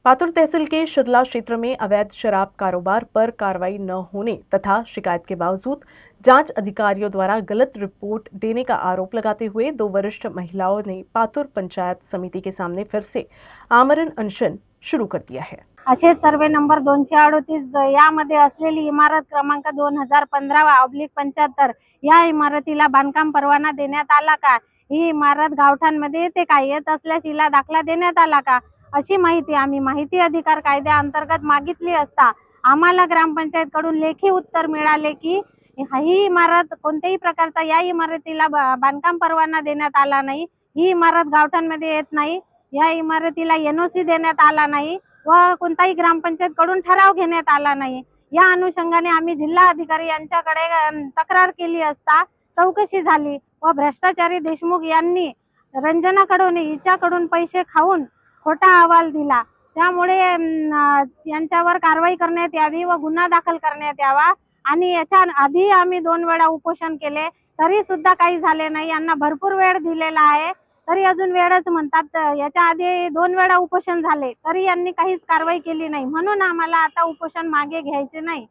पातुर तहसील के शिदला क्षेत्र में अवैध शराब कारोबार पर कार्रवाई न होने तथा शिकायत के बावजूद जांच अधिकारियों द्वारा गलत रिपोर्ट देने का आरोप लगाते हुए 2 वरिष्ठ महिलाओं ने पातुर पंचायत समिति के सामने फिर से आमरण अनशन शुरू कर दिया है। अशेष सर्वे नंबर 238 यामध्ये असलेली इमारत क्रमांक 2015/75 या इमारतीला बांधकाम परवाना देण्यात आला का? ही इमारत गावठाणमध्ये येते का? येत असल्यास हिला दाखला देण्यात आला का? अशी माहिती आम्ही माहिती अधिकार कायद्याअंतर्गत मागितली असता आम्हाला ग्रामपंचायत कडून लेखी उत्तर मिळाले की ही इमारत कोणत्याही प्रकारचा या इमारतीला बांधकाम परवाना देण्यात आला नाही। ही इमारत गावठाणमध्ये येत नाही। या इमारतीला एनओसी देण्यात आला नाही व कोणताही ग्रामपंचायत कडून ठराव घेण्यात आला नाही। या अनुषंगाने आम्ही जिल्हा अधिकारी यांच्याकडे तक्रार केली असता चौकशी झाली व भ्रष्टाचारी देशमुख यांनी रंजना कडोने हिच्याकडून पैसे खाऊन खोटा अहवाल दिला। त्यामुळे यांच्यावर कारवाई करण्यात यावी व गुन्हा दाखल करण्यात यावा आणि याच्या आधी आम्ही 2 वेळा उपोषण केले तरी सुद्धा काही झाले नाही। यांना भरपूर वेळ दिलेला आहे तरी अजून वेळच म्हणतात। याच्या आधी 2 वेळा उपोषण झाले तरी यांनी काहीच कारवाई केली नाही, म्हणून आम्हाला आता उपोषण मागे घ्यायचे नाही।